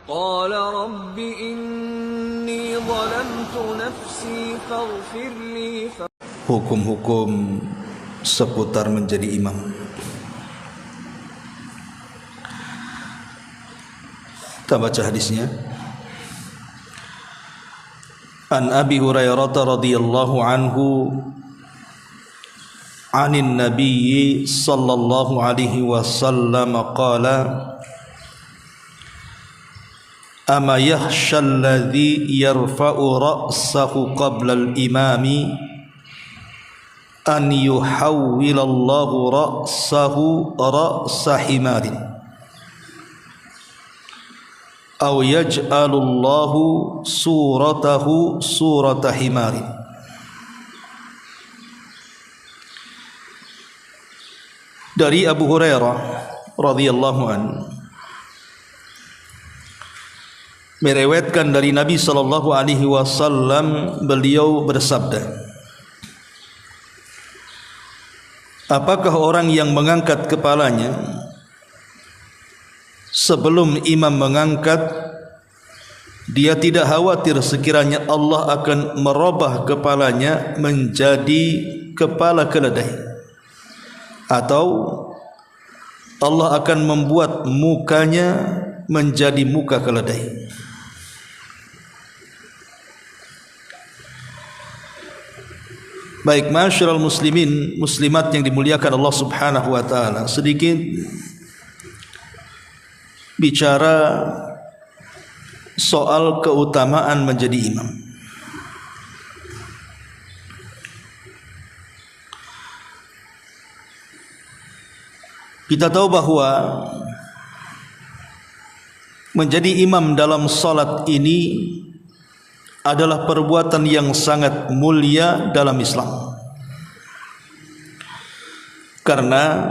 قال رب إني ظلمت نفسي فاغفر لي. Hukum-hukum seputar menjadi imam. Kita baca hadisnya. An Abi Hurairah radhiyallahu anhu anin Nabi sallallahu alaihi wasallam qala ama yakhsha alladhi yarfa'u ra'sahu qabla al-imami an yuhawwilallahu ra'sahu ra'sa himarin aw yaj'alullahu suratahu surata himarin. Dari Abu Hurairah radhiyallahu anhu meriwayatkan dari Nabi sallallahu alaihi wasallam, beliau bersabda, apakah orang yang mengangkat kepalanya sebelum imam mengangkat, dia tidak khawatir sekiranya Allah akan merubah kepalanya menjadi kepala keledai, atau Allah akan membuat mukanya menjadi muka keledai. Baik, masyarul muslimin muslimat yang dimuliakan Allah Subhanahu wa taala, sedikit bicara soal keutamaan menjadi imam. Kita tahu bahwa menjadi imam dalam salat ini adalah perbuatan yang sangat mulia dalam Islam. Karena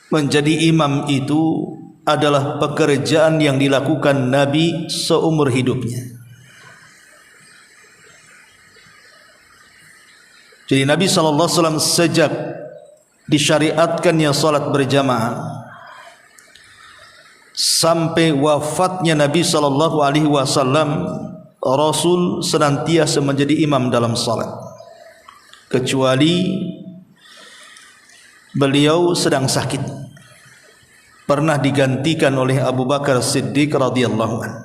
menjadi imam itu adalah pekerjaan yang dilakukan Nabi seumur hidupnya. Jadi Nabi SAW sejak disyariatkannya salat berjamaah sampai wafatnya Nabi SAW, Rasul senantiasa menjadi imam dalam salat, kecuali beliau sedang sakit. Pernah digantikan oleh Abu Bakar Siddiq radhiyallahu anhu.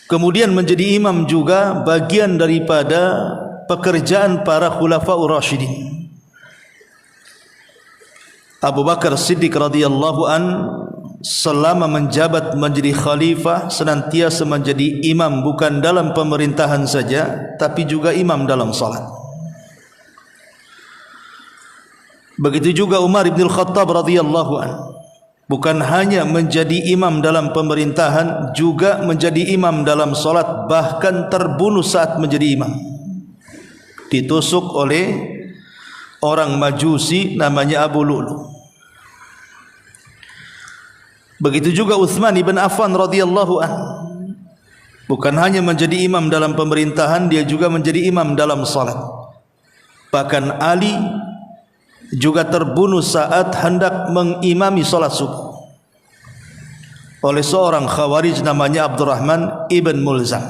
Kemudian menjadi imam juga bagian daripada pekerjaan para khulafaur rasyidin. Abu Bakar Siddiq radhiyallahu anhu selama menjabat menjadi khalifah senantiasa menjadi imam, bukan dalam pemerintahan saja tapi juga imam dalam salat. Begitu juga Umar bin Khattab radhiyallahu anhu, bukan hanya menjadi imam dalam pemerintahan, juga menjadi imam dalam salat, bahkan terbunuh saat menjadi imam. Ditusuk oleh orang Majusi namanya Abu Lu'lu. Begitu juga Utsman bin Affan radhiyallahu anhu, bukan hanya menjadi imam dalam pemerintahan, dia juga menjadi imam dalam salat. Bahkan Ali juga terbunuh saat hendak mengimami salat subuh oleh seorang khawarij namanya Abdurrahman ibn Mulzam.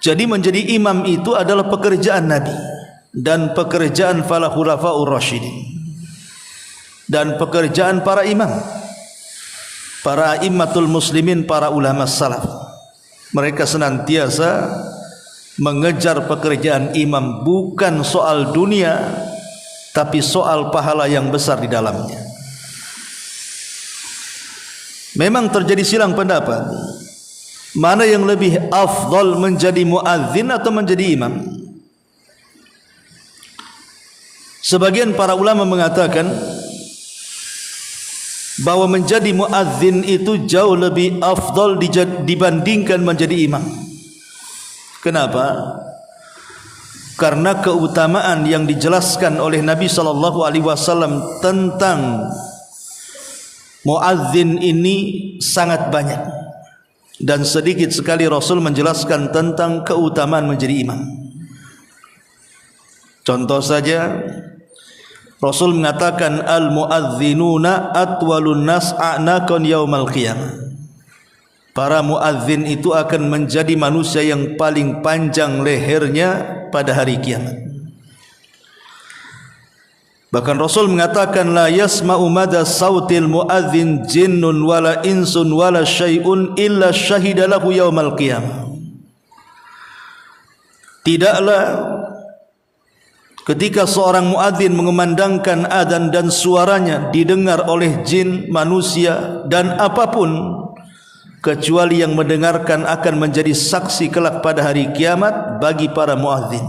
Jadi menjadi imam itu adalah pekerjaan Nabi dan pekerjaan para khulafaur rasyidin dan pekerjaan para imam, para immatul muslimin, para ulama salaf. Mereka senantiasa mengejar pekerjaan imam, bukan soal dunia tapi soal pahala yang besar di dalamnya. Memang terjadi silang pendapat, mana yang lebih afdal, menjadi muadzin atau menjadi imam. Sebagian para ulama mengatakan bahwa menjadi muadzin itu jauh lebih afdal dibandingkan menjadi imam. Kenapa? Karena keutamaan yang dijelaskan oleh Nabi SAW tentang muadzin ini sangat banyak, dan sedikit sekali Rasul menjelaskan tentang keutamaan menjadi imam. Contoh saja, Rasul mengatakan al-muadzinuna atwalun nas a'naqan yaumal qiyamah. Para muadzin itu akan menjadi manusia yang paling panjang lehernya pada hari kiamat. Bahkan Rasul mengatakan la yasma'u mada sautil muadzin jinnun wala insun wala syai'un illa syahida lahu yaumal qiyamah. Tidaklah ketika seorang muadzin mengumandangkan adzan dan suaranya didengar oleh jin, manusia dan apapun, kecuali yang mendengarkan akan menjadi saksi kelak pada hari kiamat bagi para muadzin.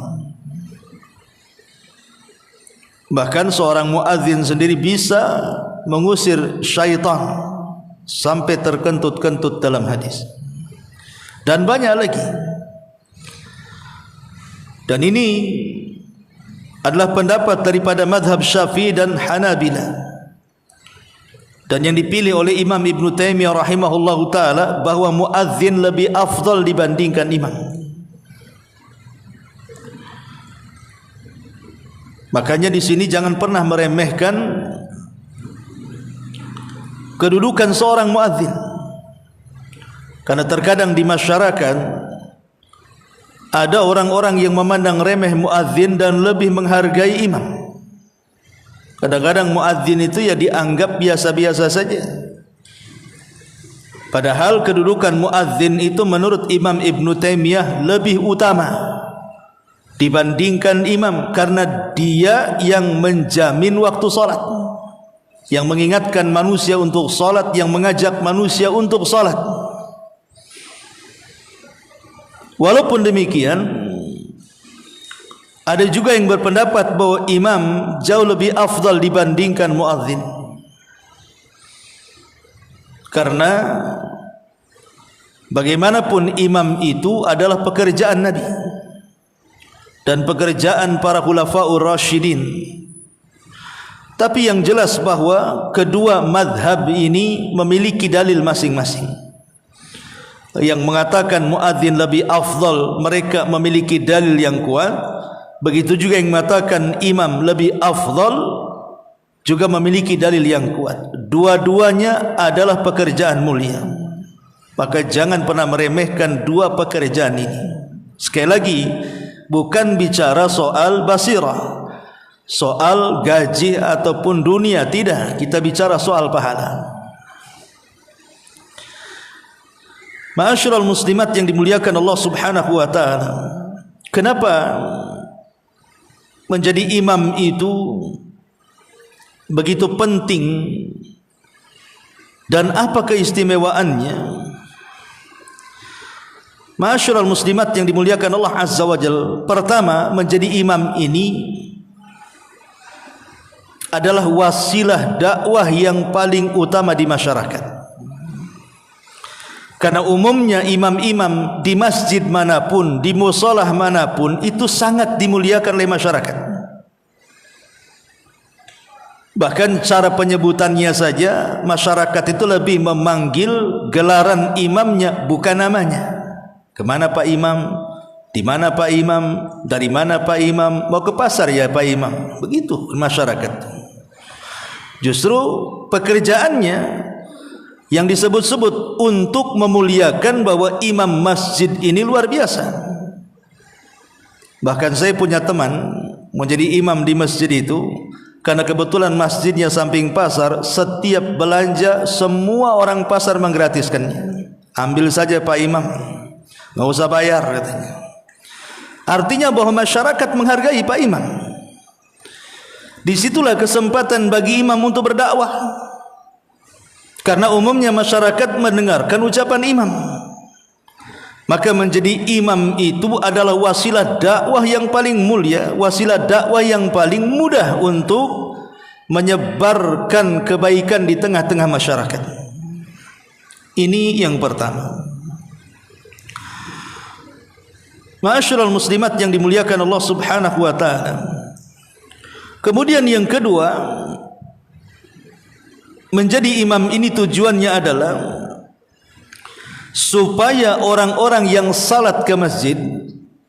Bahkan seorang muadzin sendiri bisa mengusir syaitan sampai terkentut-kentut dalam hadis. Dan banyak lagi. Dan ini adalah pendapat daripada madhab Syafi'i dan Hanabila, dan yang dipilih oleh Imam Ibn Taimiyah rahimahullahu ta'ala, bahawa muadzin lebih afdal dibandingkan imam. Makanya di sini jangan pernah meremehkan kedudukan seorang muadzin, karena terkadang di masyarakat ada orang-orang yang memandang remeh muadzin dan lebih menghargai imam. Kadang-kadang muadzin itu ya dianggap biasa-biasa saja. Padahal kedudukan muadzin itu menurut Imam Ibn Taimiyah lebih utama dibandingkan imam, karena dia yang menjamin waktu salat, yang mengingatkan manusia untuk salat, yang mengajak manusia untuk salat. Walaupun demikian, ada juga yang berpendapat bahwa imam jauh lebih afdal dibandingkan muadzin, karena bagaimanapun imam itu adalah pekerjaan Nabi dan pekerjaan para khulafaur rasyidin. Tapi yang jelas bahwa kedua madhab ini memiliki dalil masing-masing. Yang mengatakan muadzin lebih afdal, mereka memiliki dalil yang kuat. Begitu juga yang mengatakan imam lebih afdal, juga memiliki dalil yang kuat. Dua-duanya adalah pekerjaan mulia. Maka jangan pernah meremehkan dua pekerjaan ini. Sekali lagi, bukan bicara soal basirah, soal gaji ataupun dunia, tidak. Kita bicara soal pahala. Ma'asyiral muslimat yang dimuliakan Allah Subhanahu wa ta'ala, kenapa menjadi imam itu begitu penting dan apa keistimewaannya? Ma'asyiral muslimat yang dimuliakan Allah Azza wa Jalla, pertama, menjadi imam ini adalah wasilah dakwah yang paling utama di masyarakat. Karena umumnya imam-imam di masjid manapun, di musholah manapun, itu sangat dimuliakan oleh masyarakat. Bahkan cara penyebutannya saja, masyarakat itu lebih memanggil gelaran imamnya, bukan namanya. Kemana Pak Imam? Di mana Pak Imam? Dari mana Pak Imam? Mau ke pasar ya Pak Imam? Begitu masyarakat. Justru pekerjaannya yang disebut-sebut untuk memuliakan bahwa imam masjid ini luar biasa. Bahkan saya punya teman menjadi imam di masjid itu, karena kebetulan masjidnya samping pasar, setiap belanja semua orang pasar menggratiskannya. Ambil saja Pak Imam, nggak usah bayar katanya. Artinya bahwa masyarakat menghargai Pak Imam. Disitulah kesempatan bagi imam untuk berdakwah. Karena umumnya masyarakat mendengarkan ucapan imam. Maka menjadi imam itu adalah wasilah dakwah yang paling mulia, wasilah dakwah yang paling mudah untuk menyebarkan kebaikan di tengah-tengah masyarakat. Ini yang pertama. Ma'asyiral muslimat yang dimuliakan Allah Subhanahu wa ta'ala. Kemudian yang kedua, menjadi imam ini tujuannya adalah supaya orang-orang yang salat ke masjid,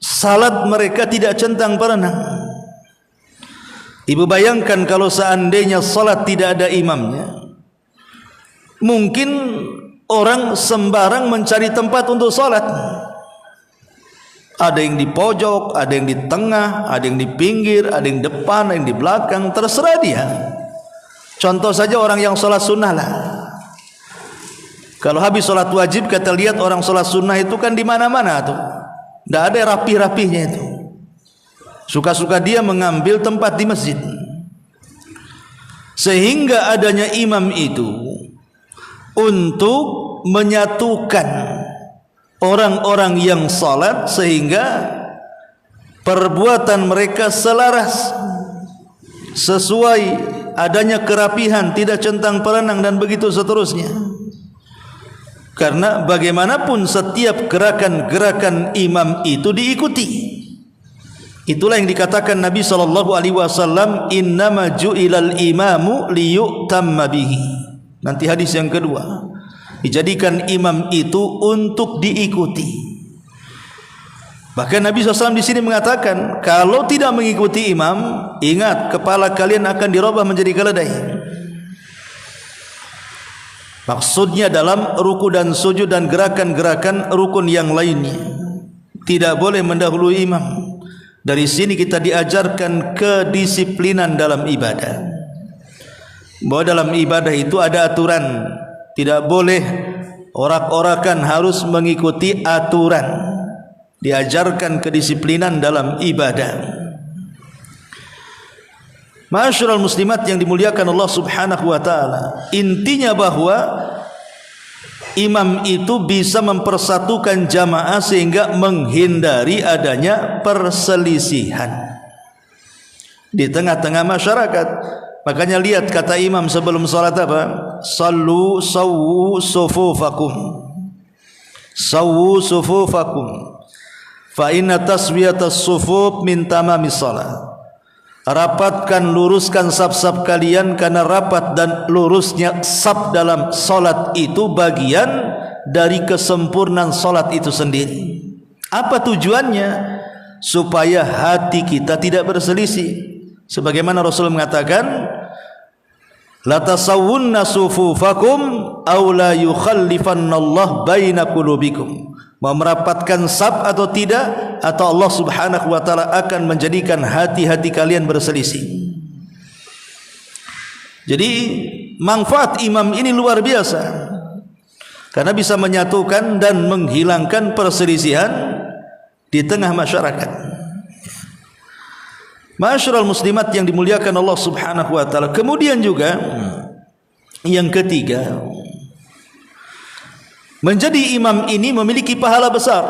salat mereka tidak centang perenang. Ibu bayangkan kalau seandainya salat tidak ada imamnya, mungkin orang sembarang mencari tempat untuk salat. Ada yang di pojok, ada yang di tengah, ada yang di pinggir, ada yang depan, ada yang di belakang, terserah dia. Contoh saja orang yang salat sunnah lah. Kalau habis salat wajib, kita lihat orang salat sunnah itu kan di mana-mana tuh. Tidak ada rapi-rapinya itu. Suka-suka dia mengambil tempat di masjid. Sehingga adanya imam itu untuk menyatukan orang-orang yang salat sehingga perbuatan mereka selaras, sesuai, adanya kerapihan, tidak centang perenang dan begitu seterusnya. Karena bagaimanapun setiap gerakan-gerakan imam itu diikuti. Itulah yang dikatakan Nabi SAW, innama ju'ilal imamu liyu'tamma bihi. Nanti hadis yang kedua, dijadikan imam itu untuk diikuti. Bahkan Nabi SAW di sini mengatakan, kalau tidak mengikuti imam, ingat kepala kalian akan dirubah menjadi keledai. Maksudnya dalam ruku dan sujud dan gerakan-gerakan rukun yang lainnya tidak boleh mendahului imam. Dari sini kita diajarkan kedisiplinan dalam ibadah. Bahwa dalam ibadah itu ada aturan, tidak boleh orak-orakan, harus mengikuti aturan. Diajarkan kedisiplinan dalam ibadah. Ma'asyiral muslimat yang dimuliakan Allah Subhanahu wa taala, intinya bahwa imam itu bisa mempersatukan jamaah sehingga menghindari adanya perselisihan di tengah-tengah masyarakat. Makanya lihat kata imam sebelum salat apa? Sallu sawwu sufufakum. Sawwu sufufakum. Fa inna taswiyatas sufuf min tamamis salat. Rapatkan, luruskan saf-saf kalian, karena rapat dan lurusnya saf dalam solat itu bagian dari kesempurnaan solat itu sendiri. Apa tujuannya? Supaya hati kita tidak berselisih. Sebagaimana Rasul mengatakan, la tasawwunna sufufakum aw la yukhallifannallah baina qulubikum. Mau merapatkan saf atau tidak, atau Allah Subhanahu wa taala akan menjadikan hati-hati kalian berselisih. Jadi manfaat imam ini luar biasa, karena bisa menyatukan dan menghilangkan perselisihan di tengah masyarakat. Ma'asyiral muslimat yang dimuliakan Allah Subhanahu wa taala. Kemudian juga yang ketiga, menjadi imam ini memiliki pahala besar,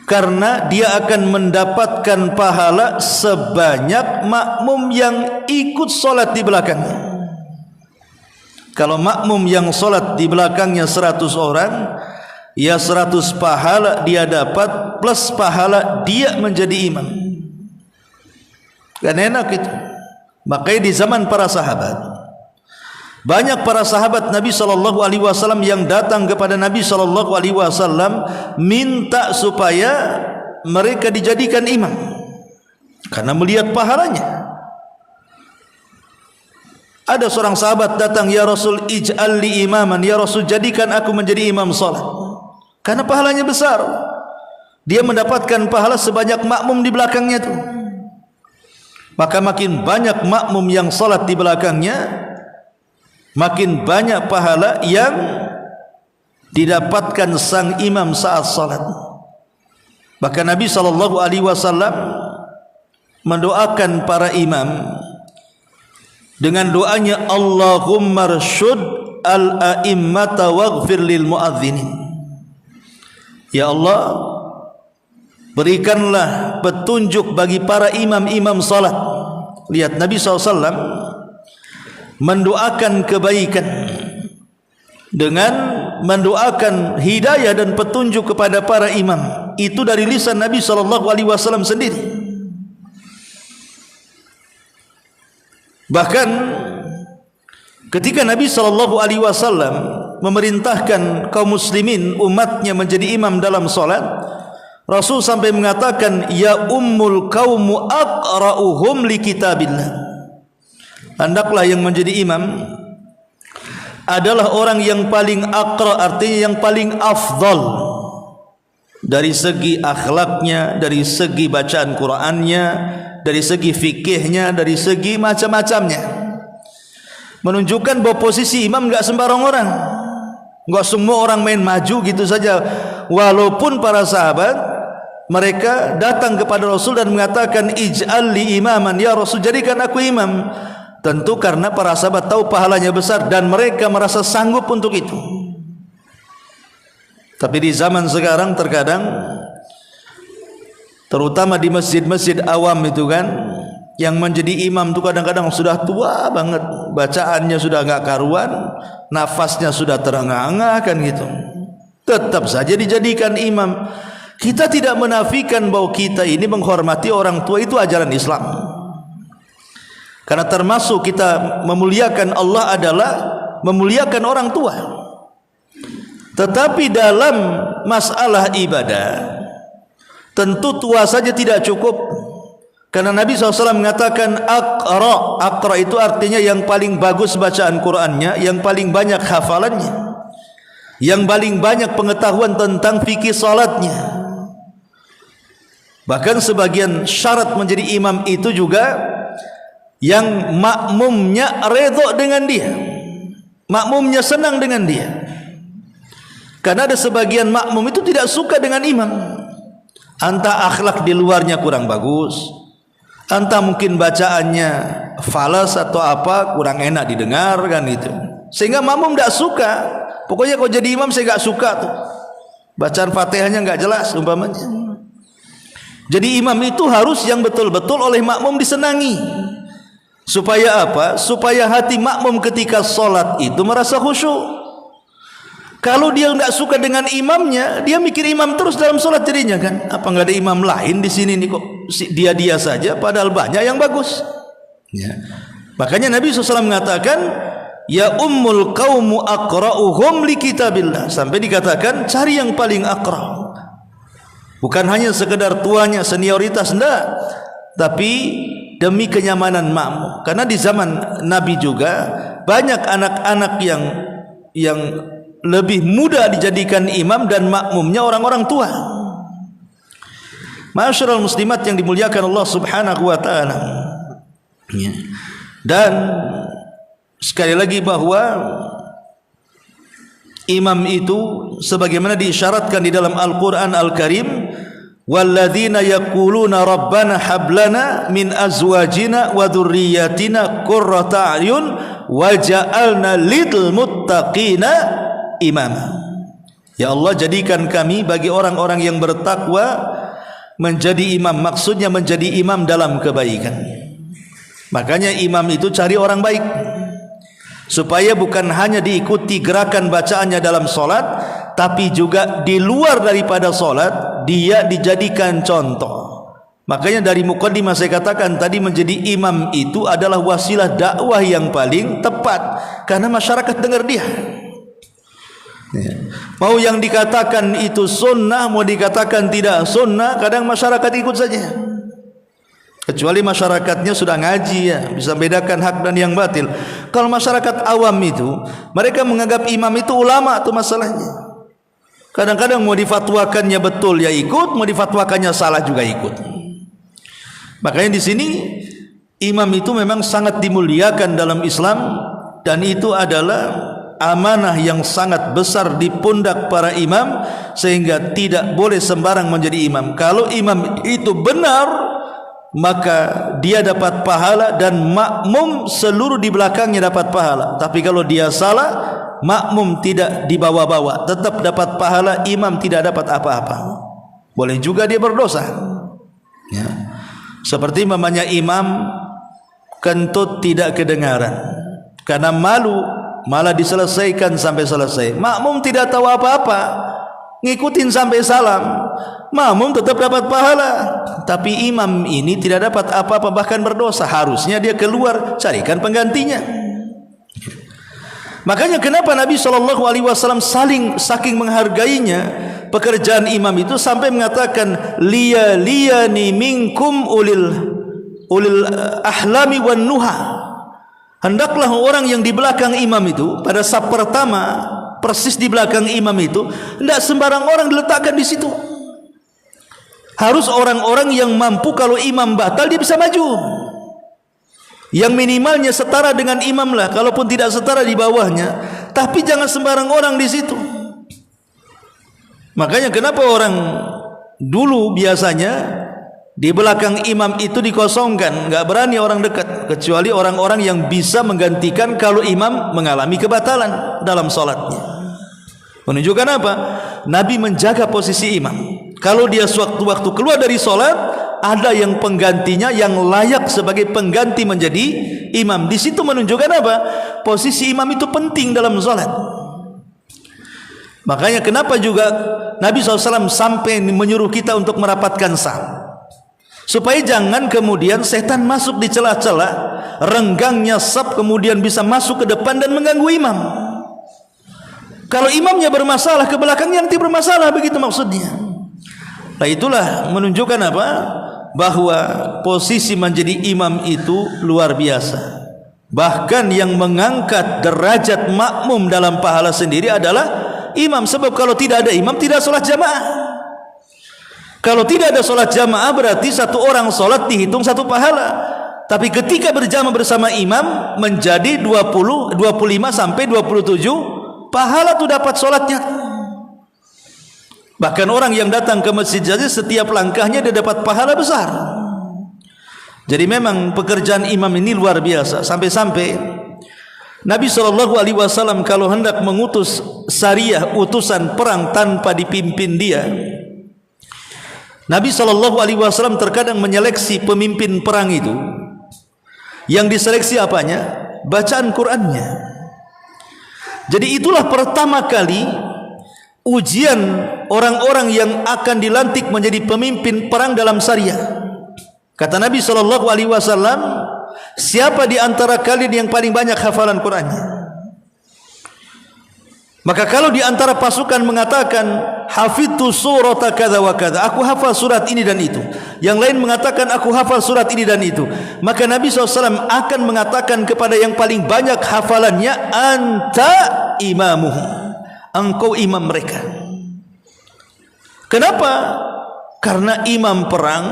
karena dia akan mendapatkan pahala sebanyak makmum yang ikut solat di belakangnya. Kalau makmum yang solat di belakangnya 100 orang, ya 100 pahala dia dapat, plus pahala dia menjadi imam. Kan enak itu. Makanya di zaman para sahabat, banyak para sahabat Nabi SAW yang datang kepada Nabi SAW minta supaya mereka dijadikan imam, karena melihat pahalanya. Ada seorang sahabat datang, ya Rasul ij'al li imaman, ya Rasul jadikan aku menjadi imam salat, karena pahalanya besar. Dia mendapatkan pahala sebanyak makmum di belakangnya itu. Maka makin banyak makmum yang salat di belakangnya, makin banyak pahala yang didapatkan sang imam saat salat. Bahkan Nabi SAW mendoakan para imam dengan doanya, Allahumma rsyud al-a'immata waghfir lil muadzinin. Ya Allah, berikanlah petunjuk bagi para imam-imam salat. Lihat Nabi SAW mendoakan kebaikan dengan mendoakan hidayah dan petunjuk kepada para imam. Itu dari lisan Nabi SAW sendiri. Bahkan ketika Nabi SAW memerintahkan kaum muslimin umatnya menjadi imam dalam solat, Rasul sampai mengatakan, ya ummul qaumu aqra'uhum li kitabillah. Hendaklah yang menjadi imam adalah orang yang paling aqra, artinya yang paling afdal dari segi akhlaknya, dari segi bacaan Qur'annya, dari segi fikihnya, dari segi macam-macamnya. Menunjukkan bahwa posisi imam enggak sembarang orang. Enggak semua orang main maju gitu saja. Walaupun para sahabat mereka datang kepada Rasul dan mengatakan, ij'al li imaman, ya Rasul jadikan aku imam. Tentu karena para sahabat tahu pahalanya besar dan mereka merasa sanggup untuk itu. Tapi di zaman sekarang terkadang, terutama di masjid-masjid awam itu kan, yang menjadi imam itu kadang-kadang sudah tua banget, bacaannya sudah enggak karuan, nafasnya sudah terengah-engah kan gitu. Tetap saja dijadikan imam. Kita tidak menafikan bahwa kita ini menghormati orang tua, itu ajaran Islam. Karena termasuk kita memuliakan Allah adalah memuliakan orang tua. Tetapi dalam masalah ibadah, tentu tua saja tidak cukup. Karena Nabi SAW mengatakan Aqra itu artinya yang paling bagus bacaan Qur'annya, yang paling banyak hafalannya, yang paling banyak pengetahuan tentang fikih salatnya. Bahkan sebagian syarat menjadi imam itu juga yang makmumnya redha dengan dia, makmumnya senang dengan dia. Karena ada sebagian makmum itu tidak suka dengan imam, entah akhlak di luarnya kurang bagus, entah mungkin bacaannya falas atau apa, kurang enak didengar kan itu, sehingga makmum tidak suka. Pokoknya kalau jadi imam saya tidak suka tuh, bacaan Fatihahnya tidak jelas umpamanya. Jadi imam itu harus yang betul-betul oleh makmum disenangi. Supaya apa? Supaya hati makmum ketika solat itu merasa khusyuk. Kalau dia tidak suka dengan imamnya, dia mikir imam terus dalam solat jadinya kan. Apa nggak ada imam lain di sini nih, kok dia saja padahal banyak yang bagus. Ya. Makanya Nabi SAW mengatakan, ya ummul qaumu aqra'uhum li kitabillah. Sampai dikatakan cari yang paling aqra'. Bukan hanya sekedar tuanya, senioritas, enggak, tapi demi kenyamanan makmum. Karena di zaman Nabi juga banyak anak-anak yang lebih mudah dijadikan imam dan makmumnya orang-orang tua. Ma'asyiral muslimat yang dimuliakan Allah Subhanahu wa taala. Dan sekali lagi bahwa imam itu sebagaimana diisyaratkan di dalam Al-Qur'an Al-Karim, walladzina yaquluna rabbana hab lana min azwajina wa dzurriyyatina qurrata a'yun waj'alna lil muttaqina imama. Ya Allah, jadikan kami bagi orang-orang yang bertakwa menjadi imam. Maksudnya menjadi imam dalam kebaikan. Makanya imam itu cari orang baik, supaya bukan hanya diikuti gerakan bacaannya dalam solat, tapi juga di luar daripada solat dia dijadikan contoh. Makanya dari muqaddimah saya katakan tadi, menjadi imam itu adalah wasilah dakwah yang paling tepat, karena masyarakat dengar dia. Ya. Mau yang dikatakan itu sunnah, mau dikatakan tidak sunnah, kadang masyarakat ikut saja. Kecuali masyarakatnya sudah ngaji ya, bisa bedakan hak dan yang batil. Kalau masyarakat awam itu, mereka menganggap imam itu ulama itu masalahnya. Kadang-kadang mau difatwakannya betul ya ikut, mau difatwakannya salah juga ikut. Makanya di sini imam itu memang sangat dimuliakan dalam Islam, dan itu adalah amanah yang sangat besar di pundak para imam, sehingga tidak boleh sembarang menjadi imam. Kalau imam itu benar, maka dia dapat pahala dan makmum seluruh di belakangnya dapat pahala. Tapi kalau dia salah, makmum tidak dibawa-bawa, tetap dapat pahala, imam tidak dapat apa-apa. Boleh juga dia berdosa ya. Seperti mamanya imam kentut tidak kedengaran karena malu, malah diselesaikan sampai selesai. Makmum tidak tahu apa-apa, ngikutin sampai salam, makmum tetap dapat pahala. Tapi imam ini tidak dapat apa-apa, bahkan berdosa. Harusnya dia keluar, carikan penggantinya. Makanya kenapa Nabi SAW saking menghargainya pekerjaan imam itu sampai mengatakan liyani minkum ulil ahlami wan nuha. Hendaklah orang yang di belakang imam itu pada saf pertama persis di belakang imam itu, tidak sembarang orang diletakkan di situ. Harus orang-orang yang mampu kalau imam batal dia bisa maju. Yang minimalnya setara dengan imam lah, kalaupun tidak setara di bawahnya. Tapi jangan sembarang orang di situ. Makanya kenapa orang dulu biasanya di belakang imam itu dikosongkan, enggak berani orang dekat, kecuali orang-orang yang bisa menggantikan kalau imam mengalami kebatalan dalam salatnya. Menunjukkan apa? Nabi menjaga posisi imam. Kalau dia sewaktu-waktu keluar dari salat, ada yang penggantinya yang layak sebagai pengganti menjadi imam. Di situ menunjukkan apa? Posisi imam itu penting dalam salat. Makanya kenapa juga Nabi SAW sampai menyuruh kita untuk merapatkan saf, supaya jangan kemudian setan masuk di celah-celah renggangnya saf, kemudian bisa masuk ke depan dan mengganggu imam. Kalau imamnya bermasalah, ke belakangnya nanti bermasalah, begitu maksudnya. Nah itulah menunjukkan apa? Bahwa posisi menjadi imam itu luar biasa. Bahkan yang mengangkat derajat makmum dalam pahala sendiri adalah imam. Sebab kalau tidak ada imam, tidak solat jamaah. Kalau tidak ada solat jamaah, berarti satu orang solat dihitung satu pahala. Tapi ketika berjamaah bersama imam, menjadi 20, 25 sampai 27 pahala tu dapat solatnya. Bahkan orang yang datang ke masjid saja setiap langkahnya dia dapat pahala besar. Jadi memang pekerjaan imam ini luar biasa. Sampai-sampai Nabi SAW kalau hendak mengutus sariyah, utusan perang tanpa dipimpin dia, Nabi SAW terkadang menyeleksi pemimpin perang itu. Yang diseleksi apanya? Bacaan Qur'annya. Jadi itulah pertama kali ujian orang-orang yang akan dilantik menjadi pemimpin perang dalam syariah. Kata Nabi SAW, siapa di antara kalian yang paling banyak hafalan Qur'annya? Maka kalau di antara pasukan mengatakan hafidtu surata kadza wa kadza, aku hafal surat ini dan itu, yang lain mengatakan aku hafal surat ini dan itu, maka Nabi SAW akan mengatakan kepada yang paling banyak hafalannya, anta imamuh, engkau imam mereka. Kenapa? Karena imam perang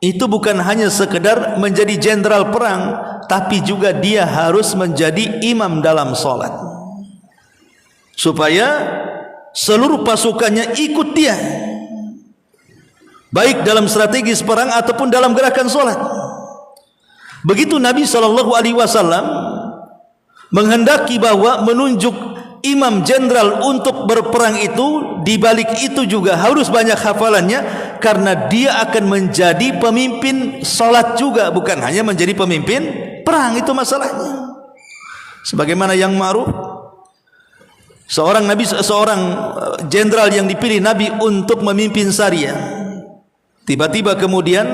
itu bukan hanya sekedar menjadi jenderal perang, tapi juga dia harus menjadi imam dalam solat, supaya seluruh pasukannya ikut dia, baik dalam strategis perang ataupun dalam gerakan solat. Begitu Nabi SAW menghendaki bahwa menunjuk imam jenderal untuk berperang itu, di balik itu juga harus banyak hafalannya, karena dia akan menjadi pemimpin solat juga, bukan hanya menjadi pemimpin perang. Itu masalahnya. Sebagaimana yang ma'ruf, seorang jenderal yang dipilih Nabi untuk memimpin syariah, tiba-tiba kemudian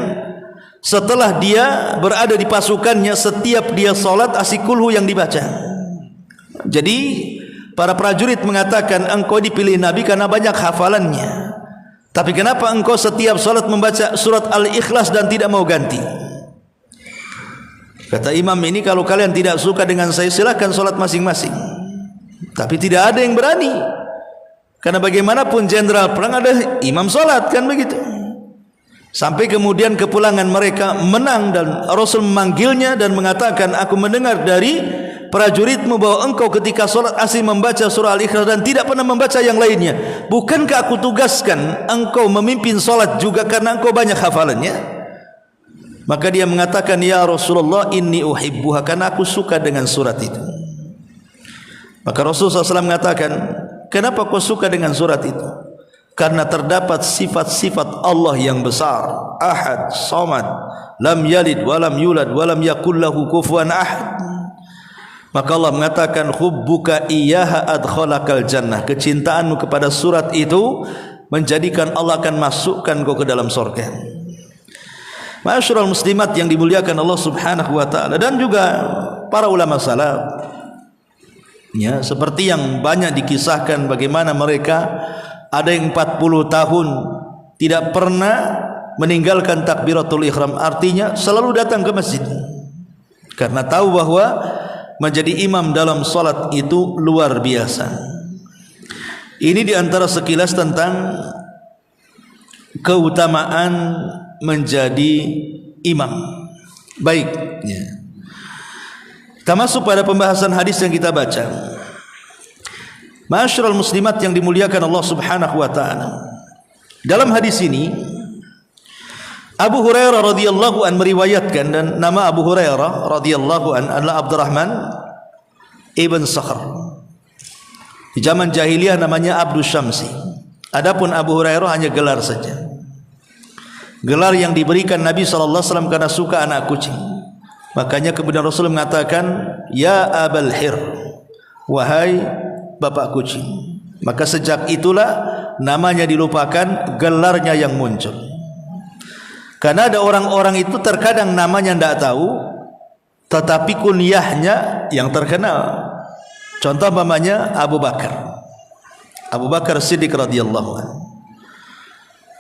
setelah dia berada di pasukannya, setiap dia solat asikulhu yang dibaca. Jadi para prajurit mengatakan, engkau dipilih Nabi karena banyak hafalannya, tapi kenapa engkau setiap solat membaca surat Al-Ikhlas dan tidak mau ganti? Kata imam ini, kalau kalian tidak suka dengan saya, silakan solat masing-masing. Tapi tidak ada yang berani, karena bagaimanapun jenderal perang ada imam solat, kan begitu. Sampai kemudian kepulangan mereka menang, dan Rasul memanggilnya dan mengatakan, aku mendengar dari prajuritmu bahwa engkau ketika solat asli membaca surah Al-Ikhlas dan tidak pernah membaca yang lainnya. Bukankah aku tugaskan engkau memimpin solat juga karena engkau banyak hafalannya? Maka dia mengatakan, ya Rasulullah, inni uhibbuha, karena aku suka dengan surat itu. Maka Rasulullah SAW mengatakan, kenapa kau suka dengan surat itu? Karena terdapat sifat-sifat Allah yang besar, ahad, samad, lam yalid walam yulad walam yakul lahu kufuwan ahad. Maka Allah mengatakan, hubbuka iyyaha adkhalakal jannah, kecintaanmu kepada surat itu menjadikan Allah akan masukkan kau ke dalam surga. Ma'asyiral muslimat yang dimuliakan Allah Subhanahu wa taala, dan juga para ulama salaf, Ya, seperti yang banyak dikisahkan bagaimana mereka ada yang 40 tahun tidak pernah meninggalkan takbiratul ihram, artinya selalu datang ke masjid karena tahu bahwa menjadi imam dalam salat itu luar biasa. Ini diantara sekilas tentang keutamaan menjadi imam. Baik, ya. Kita masuk pada pembahasan hadis yang kita baca. Ma'asyiral muslimat yang dimuliakan Allah Subhanahu wa taala. Dalam hadis ini Abu Hurairah radhiyallahu an meriwayatkan, dan nama Abu Hurairah radhiyallahu an adalah Abdurrahman ibn Sakhr. Di zaman jahiliyah namanya Abdus Syamsi. Adapun Abu Hurairah hanya gelar saja. Gelar yang diberikan Nabi SAW karena suka anak kucing. Makanya kemudian Rasul mengatakan, ya Abal Hir, wahai bapak kucing. Maka sejak itulah namanya dilupakan, gelarnya yang muncul. Karena ada orang-orang itu terkadang namanya tidak tahu, tetapi kunyahnya yang terkenal. Contoh namanya Abu Bakar, Abu Bakar Siddiq radhiyallahu anhu.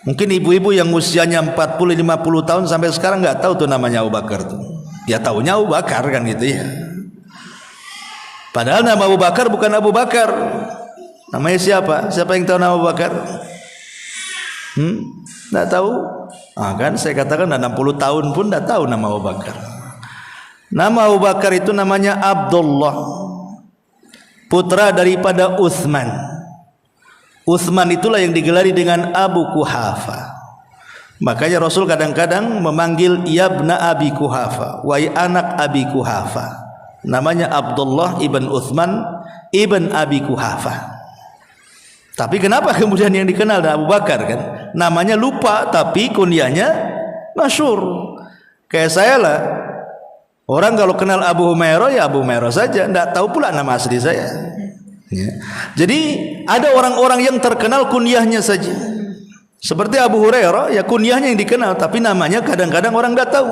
Mungkin ibu-ibu yang usianya 40-50 tahun sampai sekarang nggak tahu tuh namanya Abu Bakar tuh. Ya tahunya Abu Bakar kan gitu ya. Padahal nama Abu Bakar bukan Abu Bakar. Namanya siapa? Siapa yang tahu nama Abu Bakar? Nggak tahu? Kan saya katakan 60 tahun pun nggak tahu nama Abu Bakar. Nama Abu Bakar itu namanya Abdullah, putra daripada Utsman. Utsman itulah yang digelari dengan Abu Kuhafa. Makanya Rasul kadang-kadang memanggil Yabna Abi Kuhafa, wahai anak Abi Kuhafa. Namanya Abdullah ibn Utsman ibn Abi Kuhafa. Tapi kenapa kemudian yang dikenal Abu Bakar kan? Namanya lupa tapi kunyahnya masyhur. Kayak saya lah. Orang kalau kenal Abu Humairah ya Abu Humairah saja, tidak tahu pula nama asli saya. Ya. Jadi ada orang-orang yang terkenal kunyahnya saja. Seperti Abu Hurairah, ya kunyahnya yang dikenal, tapi namanya kadang-kadang orang tidak tahu.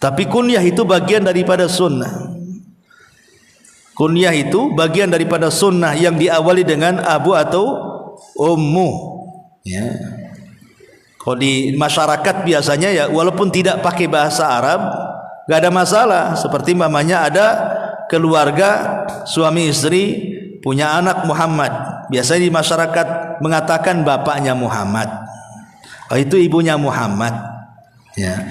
Tapi kunyah itu bagian daripada sunnah. Kunyah itu bagian daripada sunnah yang diawali dengan abu atau ummu. Ya. Kalau di masyarakat biasanya ya walaupun tidak pakai bahasa Arab, gak ada masalah. Seperti mamanya ada keluarga suami istri punya anak Muhammad, biasanya di masyarakat mengatakan bapaknya Muhammad, itu ibunya Muhammad. Ya,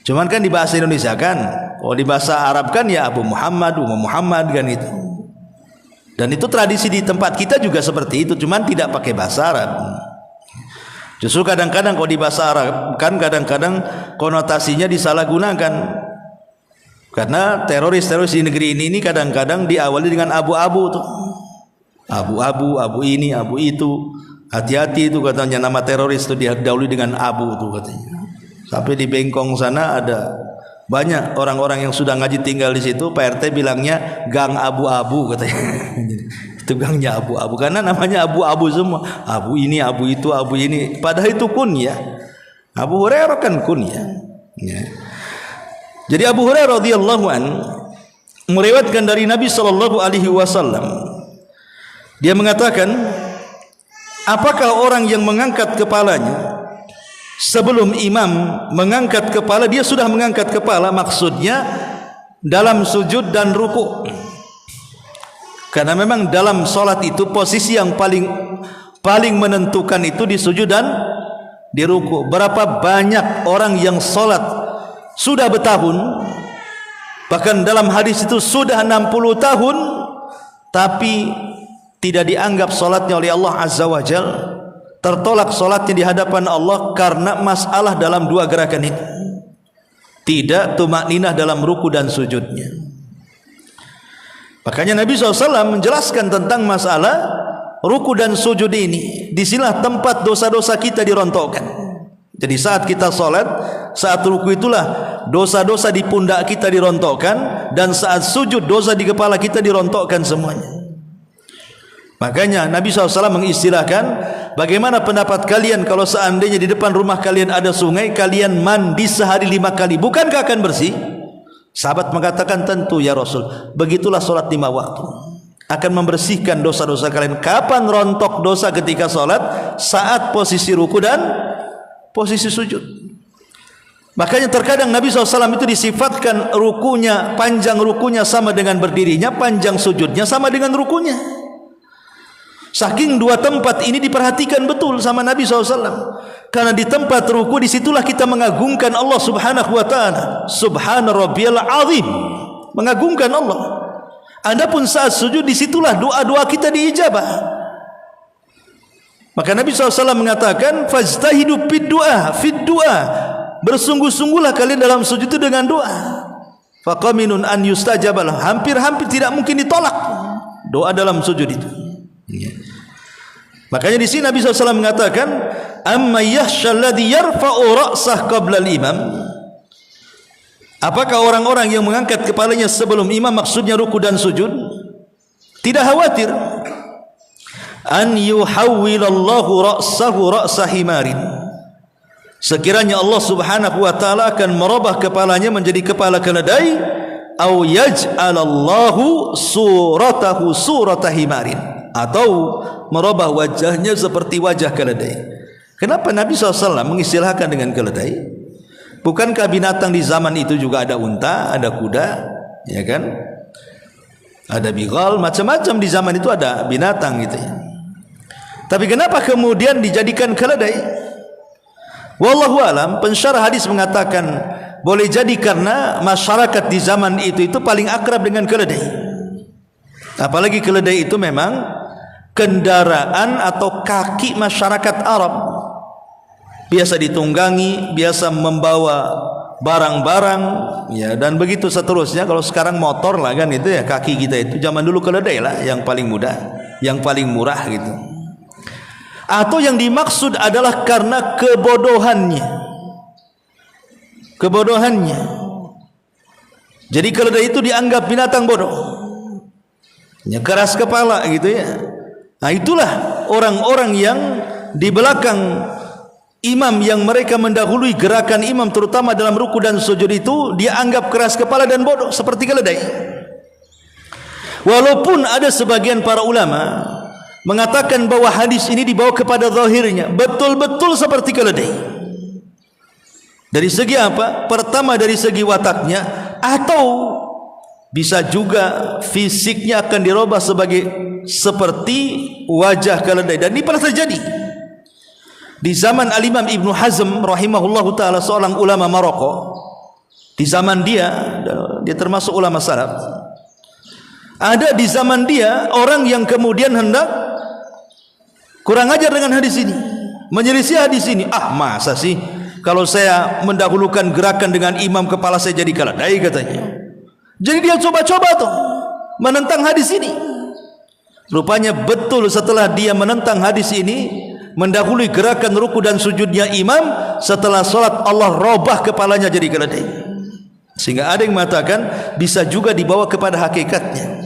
cuman kan di bahasa Indonesia kan, di bahasa Arab kan ya Abu Muhammad, Ummu Muhammad kan itu. Dan itu tradisi di tempat kita juga seperti itu, cuman tidak pakai bahasa Arab. Justru kadang-kadang kalau di bahasa Arab kan kadang-kadang konotasinya disalahgunakan. Karena teroris-teroris di negeri ini kadang-kadang diawali dengan abu-abu tuh. Abu-abu, abu ini, abu itu. Hati-hati itu katanya, nama teroris itu didahului dengan abu tuh katanya. Sampai di Bengkong sana ada banyak orang-orang yang sudah ngaji tinggal di situ. Pak RT bilangnya gang abu-abu katanya. Itu gangnya abu-abu karena namanya abu-abu semua. Abu ini, abu itu, abu ini. Padahal itu kunyah. Abu Hurairah kan kunyah. Ya. Jadi Abu Hurairah radhiyallahu an meriwayatkan dari Nabi sallallahu alaihi wasallam. Dia mengatakan, apakah orang yang mengangkat kepalanya sebelum imam mengangkat kepala, dia sudah mengangkat kepala, maksudnya dalam sujud dan ruku. Karena memang dalam salat itu posisi yang paling menentukan itu di sujud dan di ruku. Berapa banyak orang yang salat sudah bertahun, bahkan dalam hadis itu sudah 60 tahun, tapi tidak dianggap salatnya oleh Allah Azza wa Jal, tertolak salatnya di hadapan Allah karena masalah dalam dua gerakan ini. Tidak tumakninah dalam ruku dan sujudnya. Makanya Nabi SAW menjelaskan tentang masalah ruku dan sujud ini. Disinilah tempat dosa-dosa kita dirontokkan. Jadi saat kita sholat, saat ruku itulah dosa-dosa di pundak kita dirontokkan, dan saat sujud dosa di kepala kita dirontokkan semuanya. Makanya Nabi SAW mengistilahkan, bagaimana pendapat kalian kalau seandainya di depan rumah kalian ada sungai, kalian mandi sehari 5 kali, bukankah akan bersih? Sahabat mengatakan, tentu ya Rasul, begitulah solat 5 waktu, akan membersihkan dosa-dosa kalian. Kapan rontok dosa ketika solat? Saat posisi ruku dan posisi sujud. Makanya terkadang Nabi SAW itu disifatkan rukunya, panjang rukunya sama dengan berdirinya, panjang sujudnya sama dengan rukunya. Saking dua tempat ini diperhatikan betul sama Nabi SAW. Karena di tempat ruku disitulah kita mengagungkan Allah Subhanahu wa ta'ala. Subhana rabbiyal azim, mengagungkan Allah. Adapun saat sujud disitulah doa-doa kita diijabah. Maka Nabi SAW mengatakan, fajtahidu fid du'a, bersungguh-sungguhlah kalian dalam sujud itu dengan doa. Faqaminun an yustajabalah, hampir-hampir tidak mungkin ditolak doa dalam sujud itu. Makanya di sini Nabi SAW mengatakan, amma yakhshal ladzi yarfa'u ra'sah qabla al-imam. Apakah orang-orang yang mengangkat kepalanya sebelum imam, maksudnya ruku dan sujud? Tidak khawatir. An yuhawwilallahu ra'sahu ra'sa himarin. Sekiranya Allah Subhanahu wa ta'ala akan merubah kepalanya menjadi kepala keledai, au yaj'alallahu suratahu surata himarin, atau merubah wajahnya seperti wajah keledai. Kenapa Nabi SAW mengistilahkan dengan keledai? Bukankah binatang di zaman itu juga ada unta, ada kuda, ya kan? Ada bigal, macam-macam di zaman itu ada binatang gitu ya. Tapi kenapa kemudian dijadikan keledai? Wallahu alam, pensyarah hadis mengatakan boleh jadi karena masyarakat di zaman itu paling akrab dengan keledai. Apalagi keledai itu memang kendaraan atau kaki masyarakat Arab, biasa ditunggangi, biasa membawa barang-barang, ya, dan begitu seterusnya. Kalau sekarang motor lah kan itu ya, kaki kita itu zaman dulu keledai lah yang paling mudah, yang paling murah gitu. Atau yang dimaksud adalah karena kebodohannya. Jadi keledai itu dianggap binatang bodoh, ya, keras kepala gitu ya. Nah, itulah orang-orang yang di belakang imam, yang mereka mendahului gerakan imam terutama dalam ruku dan sujud itu, dia anggap keras kepala dan bodoh seperti keledai. Walaupun ada sebagian para ulama mengatakan bahwa hadis ini dibawa kepada zahirnya betul-betul seperti keledai. Dari segi apa? Pertama dari segi wataknya, atau bisa juga fisiknya akan dirubah seperti wajah keledai. Dan ini pernah terjadi di zaman Al-Imam Ibnu Hazm rahimahullahu ta'ala, seorang ulama Maroko. Di zaman dia termasuk ulama salaf. Ada di zaman dia orang yang kemudian hendak kurang ajar dengan hadis ini, menyelisih hadis ini. Masa sih kalau saya mendahulukan gerakan dengan imam, kepala saya jadi keledai katanya. Jadi dia coba-coba tuh menentang hadis ini. Rupanya betul, setelah dia menentang hadis ini, mendahului gerakan ruku dan sujudnya imam, setelah sholat Allah robah kepalanya jadi keledai. Sehingga ada yang mengatakan bisa juga dibawa kepada hakikatnya.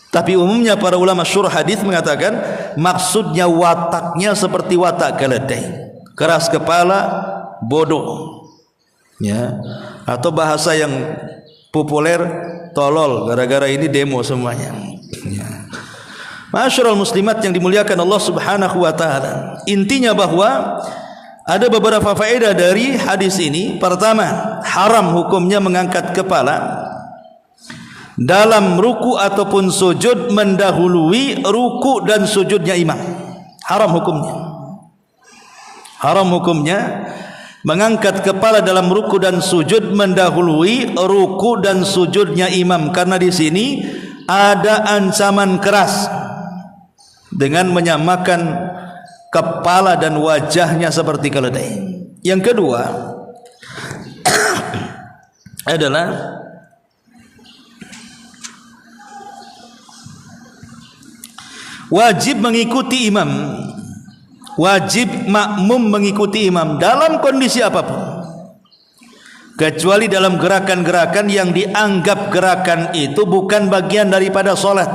Tapi umumnya para ulama syurah hadis mengatakan maksudnya wataknya seperti watak keledai, keras kepala, bodoh, ya. Atau bahasa yang populer, tolol, gara-gara ini demo semuanya, ya. Ma'asyiral muslimat yang dimuliakan Allah Subhanahu wa ta'ala, intinya bahwa ada beberapa faedah dari hadis ini. Pertama, haram hukumnya mengangkat kepala dalam ruku ataupun sujud mendahului ruku dan sujudnya imam. Haram hukumnya. Haram hukumnya mengangkat kepala dalam ruku dan sujud mendahului ruku dan sujudnya imam, karena di sini ada ancaman keras dengan menyamakan kepala dan wajahnya seperti keledai. Yang kedua adalah wajib mengikuti imam, wajib makmum mengikuti imam dalam kondisi apapun, kecuali dalam gerakan-gerakan yang dianggap gerakan itu bukan bagian daripada solat.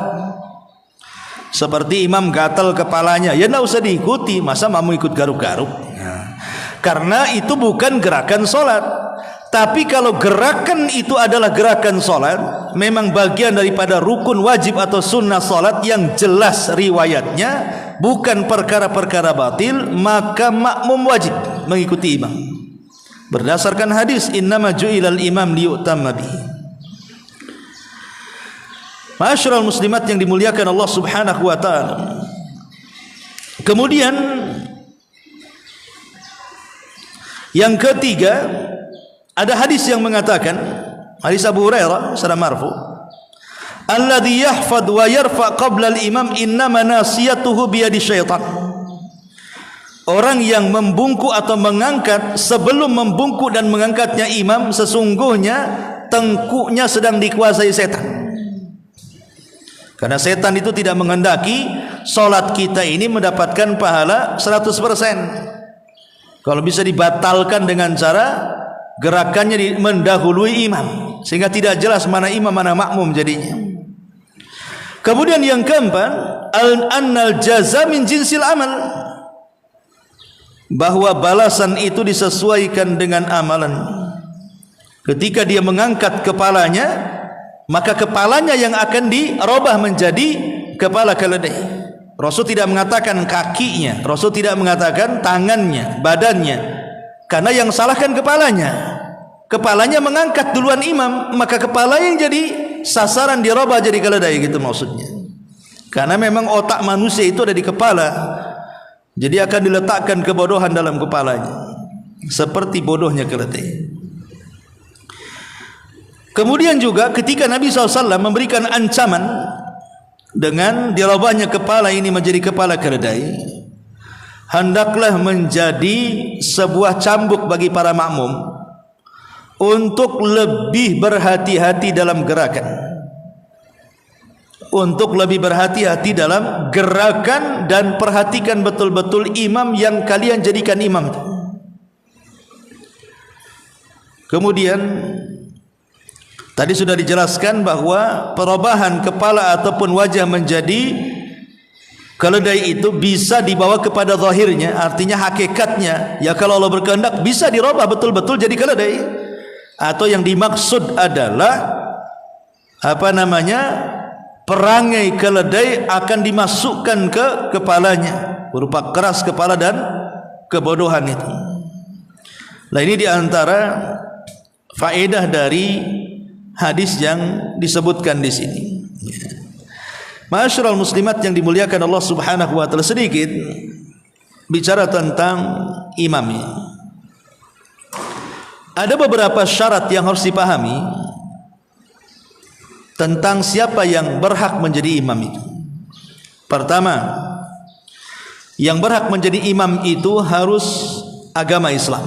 Seperti imam gatal kepalanya, ya tidak usah diikuti. Masa makmum ikut garuk-garuk? Karena itu bukan gerakan solat. Tapi kalau gerakan itu adalah gerakan solat, memang bagian daripada rukun wajib atau sunnah solat yang jelas riwayatnya, bukan perkara-perkara batil, maka makmum wajib mengikuti imam. Berdasarkan hadis, innama ju'ilal imam liyu'tamma bihi. Ma'asyiral muslimat yang dimuliakan Allah Subhanahu wa taala. Kemudian yang ketiga, ada hadis yang mengatakan, hadis Abu Hurairah secara marfu, alladhi yahfad wa yarfa qabla al-imam innama nasiyatuhu biyadi syaitan. Orang yang membungkuk atau mengangkat sebelum membungkuk dan mengangkatnya imam, sesungguhnya tengkuknya sedang dikuasai setan. Karena setan itu tidak menghendaki solat kita ini mendapatkan pahala 100%. Kalau bisa dibatalkan dengan cara gerakannya mendahului imam, sehingga tidak jelas mana imam mana makmum jadinya. Kemudian yang keempat, annal jaza min jinsil amal, bahwa balasan itu disesuaikan dengan amalan. Ketika dia mengangkat kepalanya, maka kepalanya yang akan dirubah menjadi kepala keledai. Rasul tidak mengatakan kakinya, Rasul tidak mengatakan tangannya, badannya, karena yang salahkan kepalanya. Kepalanya mengangkat duluan imam, maka kepala yang jadi sasaran dirubah jadi keledai, gitu maksudnya. Karena memang otak manusia itu ada di kepala, jadi akan diletakkan kebodohan dalam kepalanya, seperti bodohnya keledai. Kemudian juga ketika Nabi SAW memberikan ancaman dengan dirubahnya kepala ini menjadi kepala keledai, hendaklah menjadi sebuah cambuk bagi para makmum untuk lebih berhati-hati dalam gerakan, untuk lebih berhati-hati dalam gerakan, dan perhatikan betul-betul imam yang kalian jadikan imam. Kemudian tadi sudah dijelaskan bahwa perubahan kepala ataupun wajah menjadi keledai itu bisa dibawa kepada zahirnya, artinya hakikatnya. Ya kalau Allah berkehendak bisa dirubah betul-betul jadi keledai. Atau yang dimaksud adalah perangai keledai akan dimasukkan ke kepalanya berupa keras kepala dan kebodohan itu. Nah, ini diantara faedah dari hadis yang disebutkan di sini. Ma'asyiral muslimat yang dimuliakan Allah Subhanahu wa taala, sedikit bicara tentang imam ini. Ada beberapa syarat yang harus dipahami tentang siapa yang berhak menjadi imam itu. Pertama, yang berhak menjadi imam itu harus agama Islam.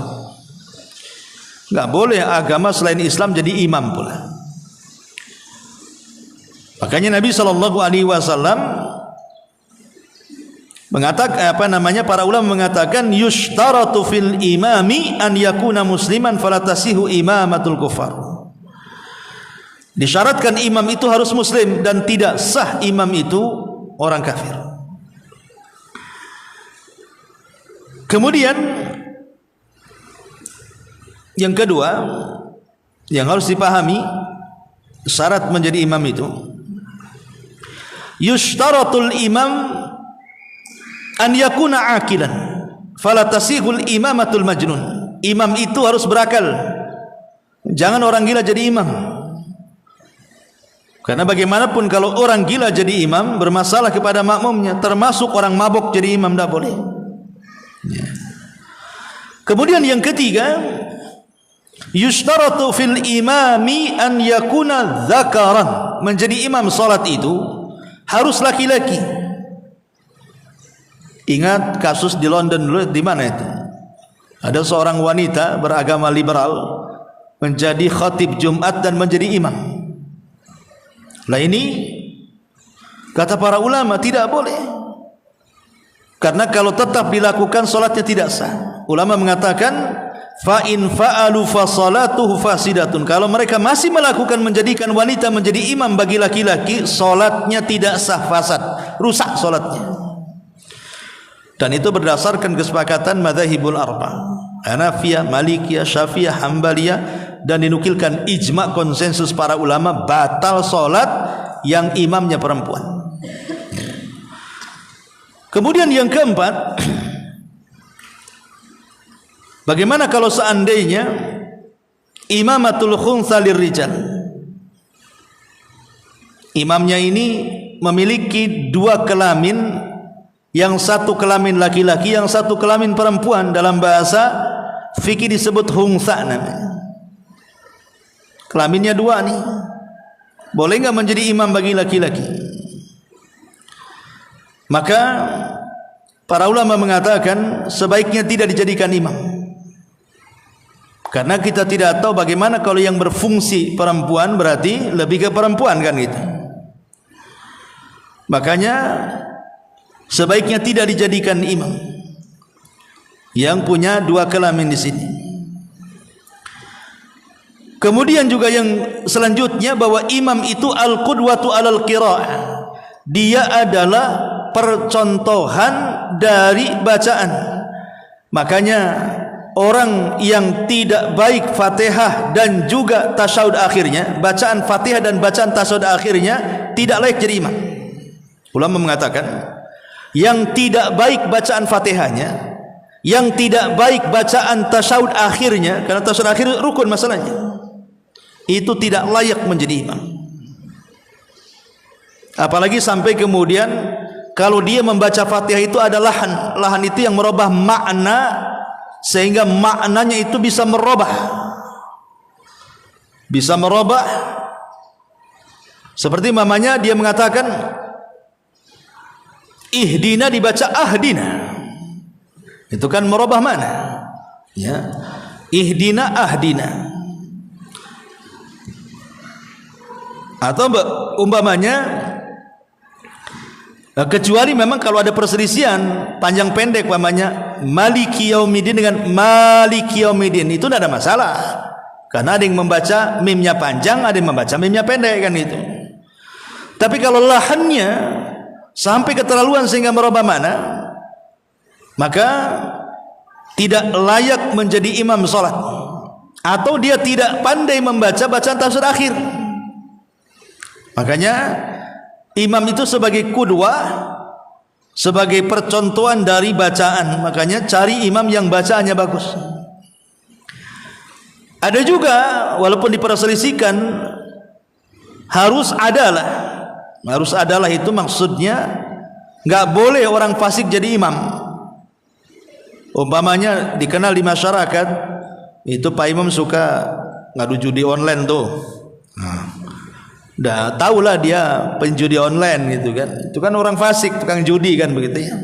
Enggak boleh agama selain Islam jadi imam pula. Makanya Nabi SAW mengatakan, para ulama mengatakan, yushtaratu fil imami an yakuna musliman falatasihu imamatul kufar. Disyaratkan imam itu harus muslim dan tidak sah imam itu orang kafir. Kemudian yang kedua yang harus dipahami syarat menjadi imam itu, yushtaratul imam an yakuna aqilan fala tasihul imamatul majnun. Imam itu harus berakal, jangan orang gila jadi imam. Karena bagaimanapun kalau orang gila jadi imam bermasalah kepada makmumnya, termasuk orang mabuk jadi imam, tidak boleh. Kemudian yang ketiga, yushtaratu fil imami an yakuna dzakaran. Menjadi imam salat itu harus laki-laki. Ingat kasus di London dulu, di mana itu? Ada seorang wanita beragama liberal menjadi khatib Jumat dan menjadi imam. Lah ini kata para ulama tidak boleh. Karena kalau tetap dilakukan salatnya tidak sah. Ulama mengatakan fa in fa'alu fa salatuhu fasidatun. Kalau mereka masih melakukan menjadikan wanita menjadi imam bagi laki-laki, salatnya tidak sah, fasad, rusak salatnya. Dan itu berdasarkan kesepakatan madzhabul arba', Hanafiyah, Malikiyah, Syafi'iyah, Hambaliyah, dan dinukilkan ijma konsensus para ulama batal solat yang imamnya perempuan. Kemudian yang keempat, bagaimana kalau seandainya imamatul khunsa lirrijal, imamnya ini memiliki dua kelamin, yang satu kelamin laki-laki, yang satu kelamin perempuan. Dalam bahasa fikih disebut khunsa namanya. Kelaminnya dua nih, boleh nggak menjadi imam bagi laki-laki? Maka para ulama mengatakan sebaiknya tidak dijadikan imam, karena kita tidak tahu bagaimana kalau yang berfungsi perempuan, berarti lebih ke perempuan kan gitu. Makanya sebaiknya tidak dijadikan imam yang punya dua kelamin di sini. Kemudian juga yang selanjutnya, bahwa imam itu al-qudwatu alal qiraah, dia adalah percontohan dari bacaan. Makanya orang yang tidak baik Fatihah dan juga tasyahud akhirnya, bacaan Fatihah dan bacaan tasyahud akhirnya, tidak layak jadi imam. Ulama mengatakan yang tidak baik bacaan Fatihahnya, yang tidak baik bacaan tasyahud akhirnya, karena tasyahud akhir rukun masalahnya, itu tidak layak menjadi imam. Apalagi sampai kemudian kalau dia membaca Fatihah itu ada lahan, lahan itu yang merubah makna, sehingga maknanya itu bisa merubah, seperti mamanya dia mengatakan ihdina dibaca ahdina, itu kan merubah mana ya, ihdina ahdina. Atau umpamanya, kecuali memang kalau ada perselisihan panjang pendek, umpamanya maliki yaumidin dengan maliki yaumidin, itu tidak ada masalah, karena ada yang membaca mimnya panjang, ada yang membaca mimnya pendek kan itu. Tapi kalau lahannya sampai keterlaluan sehingga merubah mana, maka tidak layak menjadi imam sholat. Atau dia tidak pandai membaca bacaan tasyahud akhir. Makanya imam itu sebagai qudwah, sebagai percontohan dari bacaan. Makanya cari imam yang bacaannya bagus. Ada juga walaupun diperselisihkan, harus adalah itu maksudnya nggak boleh orang fasik jadi imam. Umpamanya dikenal di masyarakat itu Pak Imam suka ngadu judi online tuh. Dah tahulah dia penjudi online gitu kan. Itu kan orang fasik, tukang judi kan begitu ya.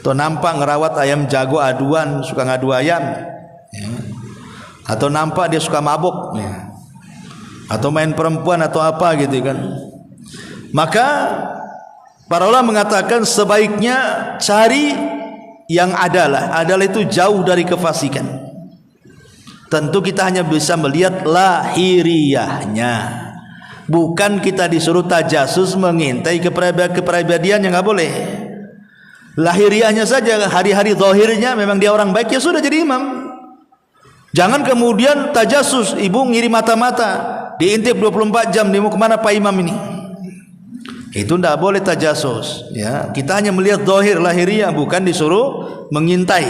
Atau nampak ngerawat ayam jago aduan, suka ngadu ayam. Ya. Atau nampak dia suka mabuk. Ya. Atau main perempuan atau apa gitu kan. Maka para ulama mengatakan sebaiknya cari yang adalah itu jauh dari kefasikan. Tentu kita hanya bisa melihat lahiriahnya, bukan kita disuruh tajasus mengintai kepribadian yang nggak boleh. Lahiriahnya saja, hari-hari zahirnya memang dia orang baik, ya sudah jadi imam. Jangan kemudian tajasus, ibu ngirim mata-mata, diintip 24 jam, dia mau kemana Pak Imam ini? Itu tidak boleh tajasus ya. Kita hanya melihat zahir lahiriah, bukan disuruh mengintai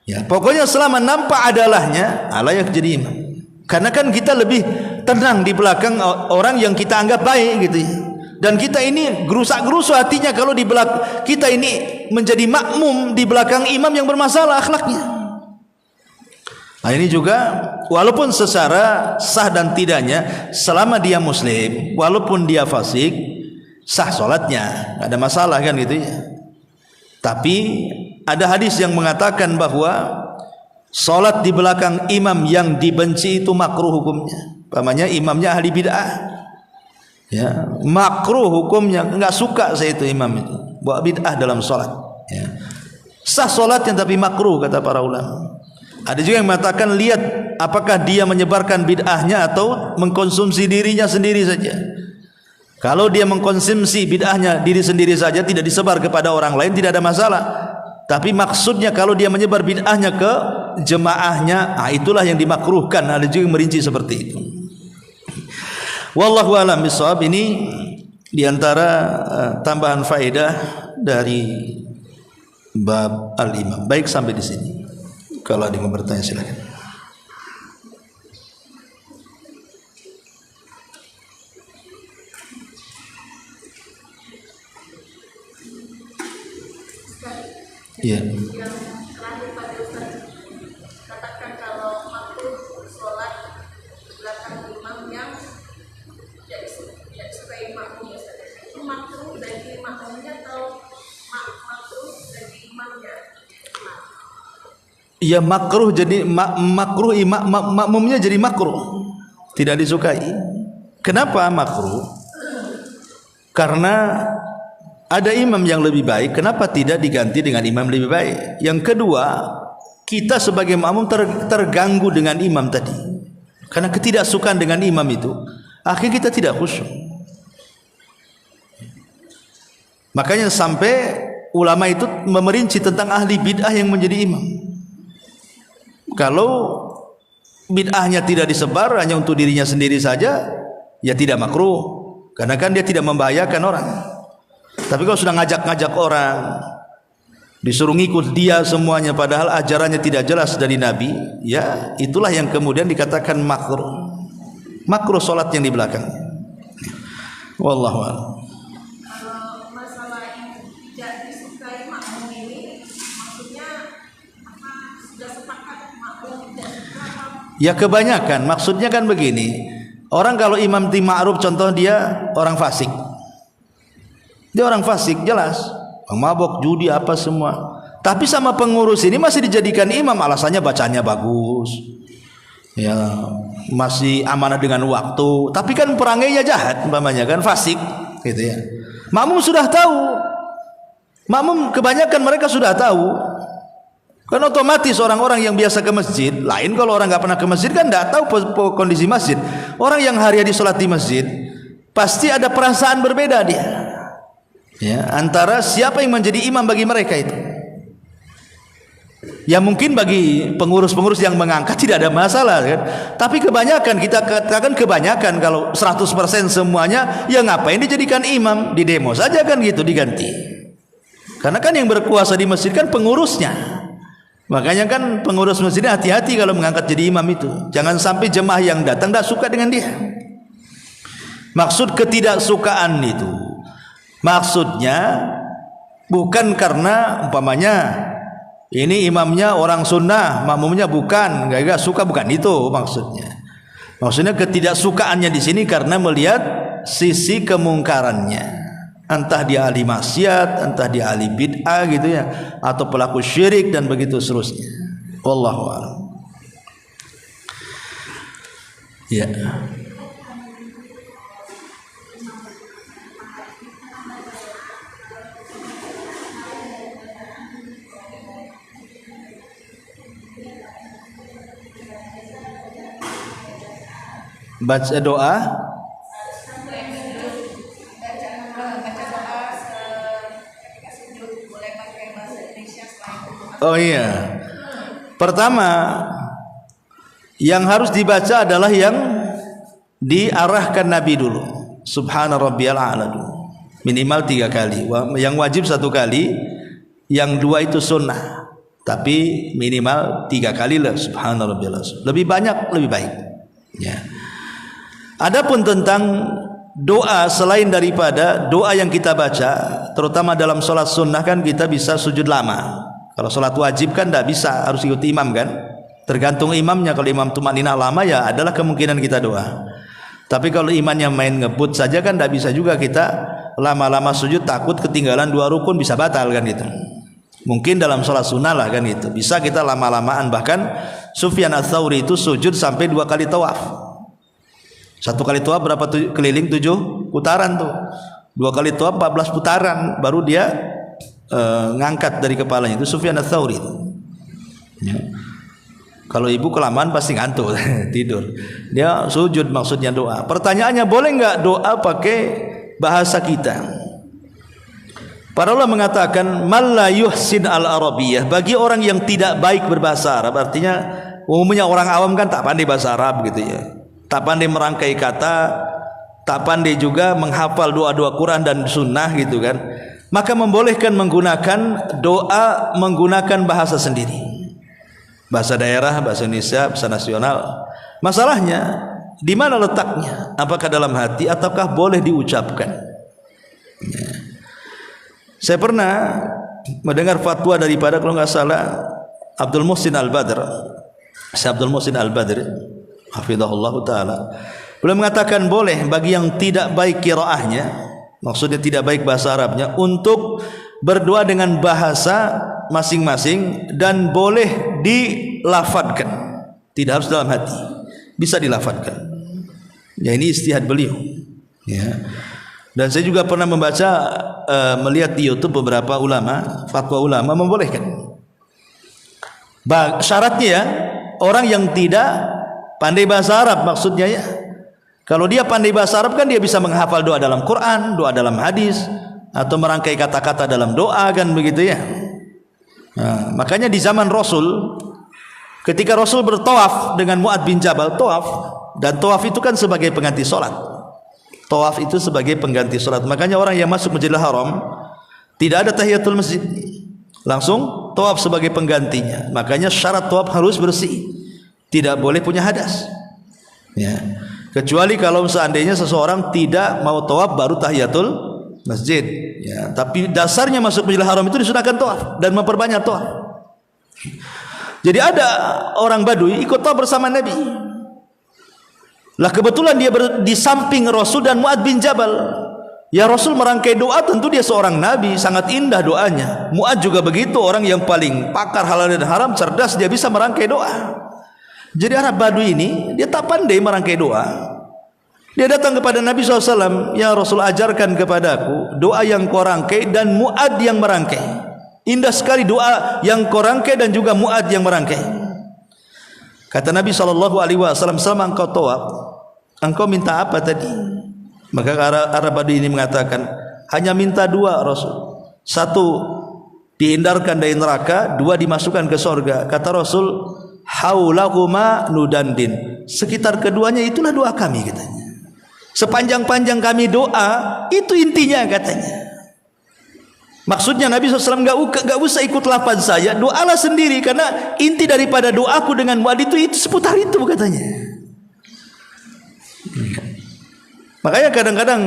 ya. Pokoknya selama nampak adalahnya, layak jadi imam. Karena kan kita lebih tenang di belakang orang yang kita anggap baik gitu ya. Dan kita ini gerusak-gerusu hatinya kalau di belakang kita ini menjadi makmum di belakang imam yang bermasalah akhlaknya. Nah ini juga walaupun secara sah dan tidaknya, selama dia muslim, walaupun dia fasik, sah sholatnya, nggak ada masalah kan gitu ya. Tapi ada hadis yang mengatakan bahwa sholat di belakang imam yang dibenci itu makruh hukumnya. Namanya imamnya ahli bid'ah, ya makruh hukumnya, nggak suka saya itu imam itu buat bid'ah dalam sholat. Ya. Sah sholatnya tapi makruh kata para ulama. Ada juga yang mengatakan lihat apakah dia menyebarkan bid'ahnya atau mengkonsumsi dirinya sendiri saja. Kalau dia mengkonsumsi bid'ahnya diri sendiri saja, tidak disebar kepada orang lain, tidak ada masalah. Tapi maksudnya kalau dia menyebar bid'ahnya ke jemaahnya, itulah yang dimakruhkan. Ada juga yang merinci seperti itu. Wallahu a'lam bishawab. Ini diantara tambahan faedah dari bab al-imam. Baik, sampai di sini. Kalau ada yang mau bertanya silakan. Iya. Yang terakhir pada Ustaz, katakan kalau makruh sholat belakang imam yang tidak disukai makmumnya, itu makruh dari makmumnya atau makruh dari imamnya? Ya, makruh jadi makruh makmumnya jadi makruh, tidak disukai. Kenapa makruh? Karena ada imam yang lebih baik, kenapa tidak diganti dengan imam lebih baik? Yang kedua, kita sebagai makmum terganggu dengan imam tadi. Karena ketidaksukaan dengan imam itu, akhirnya kita tidak khusyuk. Makanya sampai ulama itu memerinci tentang ahli bid'ah yang menjadi imam. Kalau bid'ahnya tidak disebar hanya untuk dirinya sendiri saja, ya tidak makruh. Karena kan dia tidak membahayakan orang. Tapi kalau sudah ngajak-ngajak orang, disuruh ngikut dia semuanya, padahal ajarannya tidak jelas dari Nabi, ya itulah yang kemudian dikatakan makruh. Makruh solat yang di belakangnya. Wallahu a'lam. Kalau masalah yang tidak disukai makmum ini, maksudnya apa? Sudah sepakat makmum tidak suka? Ya kebanyakan, maksudnya kan begini. Orang kalau imam ma'ruf, contoh dia orang fasik. Dia orang fasik jelas, mabok, judi, apa semua. Tapi sama pengurus ini masih dijadikan imam, alasannya bacanya bagus, ya masih amanah dengan waktu. Tapi kan perangainya jahat, umpamanya kan fasik, gitu ya. Makmum sudah tahu, makmum kebanyakan mereka sudah tahu. Kan otomatis orang-orang yang biasa ke masjid, lain kalau orang nggak pernah ke masjid kan nggak tahu kondisi masjid. Orang yang hari-hari sholat di masjid pasti ada perasaan berbeda dia. Ya, antara siapa yang menjadi imam bagi mereka itu. Ya mungkin bagi pengurus-pengurus yang mengangkat tidak ada masalah kan. Tapi kebanyakan, kita katakan kebanyakan, kalau 100% semuanya, ya ngapain dijadikan imam? Di demo saja kan gitu, diganti. Karena kan yang berkuasa di masjid kan pengurusnya. Makanya kan pengurus masjidnya hati-hati kalau mengangkat jadi imam itu. Jangan sampai jemaah yang datang tidak suka dengan dia. Maksud ketidaksukaan itu, maksudnya bukan karena umpamanya ini imamnya orang sunnah, makmumnya bukan, enggak suka, bukan itu maksudnya. Maksudnya ketidaksukaannya di sini karena melihat sisi kemungkarannya. Entah dia ahli maksiat, entah dia ahli bid'ah gitu ya, atau pelaku syirik dan begitu seterusnya. Wallahu a'lam. Ya. Baca doa Oh iya. Pertama yang harus dibaca adalah yang diarahkan Nabi dulu. Subhana rabbiyal a'la dulu. Minimal 3 kali. Yang wajib 1 kali, yang 2 itu sunnah. Tapi minimal 3 kali lah subhana rabbiyal a'la. Lebih banyak lebih baik. Ya. Adapun tentang doa selain daripada doa yang kita baca, terutama dalam sholat sunnah kan kita bisa sujud lama. Kalau sholat wajib kan tidak bisa, harus ikut imam kan. Tergantung imamnya, kalau imam tumaninah lama ya adalah kemungkinan kita doa. Tapi kalau imannya main ngebut saja kan tidak bisa juga kita lama-lama sujud, takut ketinggalan 2 rukun bisa batal kan gitu. Mungkin dalam sholat sunnah lah kan gitu, bisa kita lama-lamaan. Bahkan Sufyan Ats-Tsauri itu sujud sampai 2 kali tawaf. 1 kali tawaf berapa keliling? 7 putaran tuh. 2 kali tawaf 14 putaran baru dia ngangkat dari kepalanya. Itu Sufyan Ats-Tsauri. Ya. Kalau ibu kelamaan pasti ngantuk tidur. Dia sujud maksudnya doa. Pertanyaannya boleh nggak doa pakai bahasa kita? Para ulama mengatakan man la yuhsin al-arabiyyah, bagi orang yang tidak baik berbahasa Arab, artinya umumnya orang awam kan tak pandai bahasa Arab gitu ya. Tak pandai merangkai kata, tak pandai juga menghafal doa-doa Quran dan sunnah gitu kan. Maka membolehkan menggunakan doa menggunakan bahasa sendiri. Bahasa daerah, bahasa Indonesia, bahasa nasional. Masalahnya di mana letaknya? Apakah dalam hati ataukah boleh diucapkan? Ya. Saya pernah mendengar fatwa daripada kalau nggak salah Abdul Muhsin Al-Badr. Syekh Abdul Muhsin Al-Badr, hafizahullah taala. Beliau mengatakan boleh bagi yang tidak baik qiraahnya, maksudnya tidak baik bahasa Arabnya, untuk berdoa dengan bahasa masing-masing dan boleh dilafadzkan. Tidak harus dalam hati, bisa dilafadzkan. Ya, ini ijtihad beliau. Ya. Dan saya juga pernah membaca melihat di YouTube beberapa ulama, fatwa ulama membolehkan. Syaratnya ya, orang yang tidak pandai bahasa Arab maksudnya ya. Kalau dia pandai bahasa Arab kan dia bisa menghafal doa dalam Quran, doa dalam hadis, atau merangkai kata-kata dalam doa kan begitu ya. Nah, makanya di zaman Rasul, ketika Rasul bertawaf dengan Mu'adz bin Jabal, tawaf, dan tawaf itu kan sebagai pengganti sholat. Tawaf itu sebagai pengganti sholat. Makanya orang yang masuk Masjidil Haram tidak ada tahiyatul masjid, langsung tawaf sebagai penggantinya. Makanya syarat tawaf harus bersih, tidak boleh punya hadas ya. Kecuali kalau seandainya seseorang tidak mau tawaf baru tahiyatul masjid ya. Tapi dasarnya masuk Masjidil Haram itu disunahkan tawaf dan memperbanyak tawaf. Jadi ada orang Badui ikut tawaf bersama Nabi. Lah kebetulan dia di samping Rasul dan Mu'adz bin Jabal. Ya Rasul merangkai doa, tentu dia seorang nabi, sangat indah doanya. Mu'adz juga begitu, orang yang paling pakar halal dan haram, cerdas, dia bisa merangkai doa. Jadi Arab Badui ini dia tak pandai merangkai doa. Dia datang kepada Nabi SAW, ya Rasul ajarkan kepadaku doa yang kau rangkai dan Mu'adz yang merangkai. Indah sekali doa yang kau rangkai dan juga Mu'adz yang merangkai. Kata Nabi SAW, selama engkau tawaf, engkau minta apa tadi? Maka Arab Badui ini mengatakan, hanya minta dua Rasul. Satu, dihindarkan dari neraka, dua, dimasukkan ke sorga. Kata Rasul, haulahuma nudandin. Sekitar keduanya itulah doa kami katanya. Sepanjang-panjang kami doa, itu intinya katanya. Maksudnya Nabi SAW gak usah ikut lafaz saya, doalah sendiri, karena inti daripada doaku dengan Mu'adz itu seputar itu katanya. Makanya kadang-kadang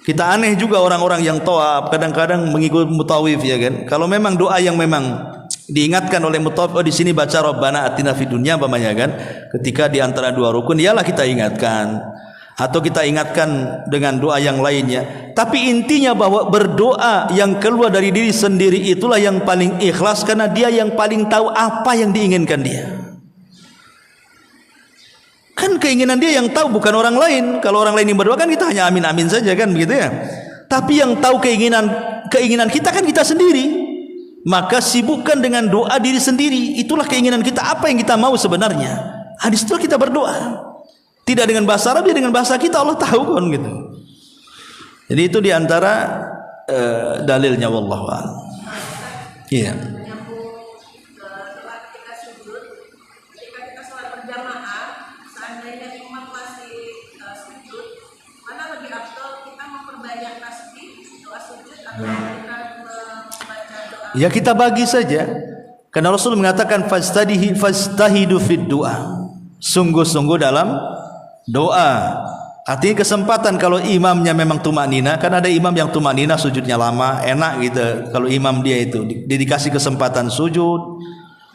kita aneh juga orang-orang yang tawaf, kadang-kadang mengikut mutawif ya kan. Kalau memang doa yang memang diingatkan oleh mutawif, oh di sini baca Rabbana atina fid dunya umpamanya kan, ketika di antara dua rukun ialah kita ingatkan. Atau kita ingatkan dengan doa yang lainnya. Tapi intinya bahwa berdoa yang keluar dari diri sendiri itulah yang paling ikhlas, karena dia yang paling tahu apa yang diinginkan dia. Kan keinginan dia yang tahu, bukan orang lain. Kalau orang lain yang berdoa kan kita hanya amin-amin saja kan begitu ya. Tapi yang tahu keinginan kita kan kita sendiri. Maka sibukkan dengan doa diri sendiri. Itulah keinginan kita, apa yang kita mau sebenarnya. Di situ kita berdoa. Tidak dengan bahasa Arab, ya dengan bahasa kita, Allah tahu kan gitu. Jadi itu diantara dalilnya, wallahu a'lam. Iya. Ketika kita sujud, ketika kita sholat berjamaah, seandainya imam masih sujud, mana lebih afdal kita memperbanyak tasbih doa sujud atau kita membaca doa? Ya kita bagi saja. Karena Rasul mengatakan fastahidu fid doa. Sungguh-sungguh dalam doa. Artinya kesempatan kalau imamnya memang tumanina, kan ada imam yang tumanina sujudnya lama, enak gitu. Kalau imam dia itu dikasih kesempatan sujud,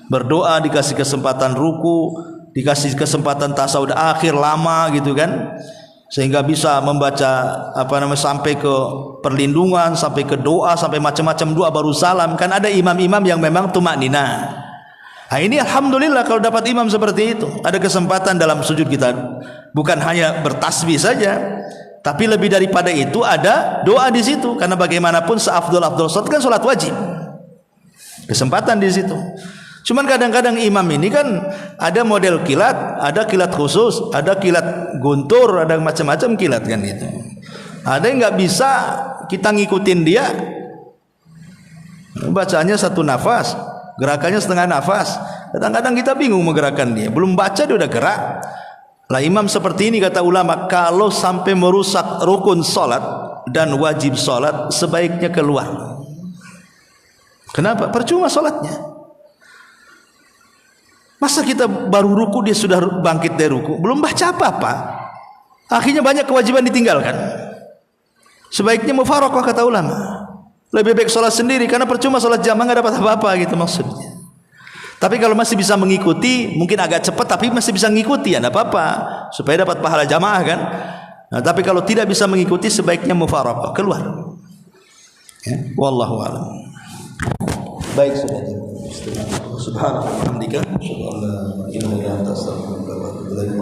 berdoa, dikasih kesempatan ruku, dikasih kesempatan tasawuf akhir lama gitu kan, sehingga bisa membaca sampai ke perlindungan, sampai ke doa, sampai macam-macam doa baru salam. Kan ada imam-imam yang memang tumanina. Nah ini alhamdulillah kalau dapat imam seperti itu. Ada kesempatan dalam sujud kita bukan hanya bertasbih saja, tapi lebih daripada itu ada doa di situ. Karena bagaimanapun seafdol-afdol salat kan salat wajib. Kesempatan di situ. Cuman kadang-kadang imam ini kan ada model kilat, ada kilat khusus, ada kilat guntur, ada macam-macam kilat kan itu. Ada yang nggak bisa kita ngikutin dia, bacanya satu nafas, gerakannya setengah nafas. Kadang-kadang kita bingung menggerakkan dia, belum baca dia udah gerak. Lah imam seperti ini kata ulama, kalau sampai merusak rukun salat dan wajib salat, sebaiknya keluar. Kenapa? Percuma salatnya. Masa kita baru ruku dia sudah bangkit dari ruku, belum baca apa-apa, akhirnya banyak kewajiban ditinggalkan. Sebaiknya mufaraqah kata ulama. Lebih baik sholat sendiri, karena percuma sholat jamaah nggak dapat apa-apa gitu maksudnya. Tapi kalau masih bisa mengikuti, mungkin agak cepat tapi masih bisa mengikuti, ya enggak apa-apa, supaya dapat pahala jamaah kan. Nah, tapi kalau tidak bisa mengikuti, sebaiknya mufaraqah, keluar. Ya, wallahu a'lam. Baik, sudah. Subhanallah wa bihamdika, asyhadu an la ilaha illa anta, astaghfiruka wa atubu ilaik.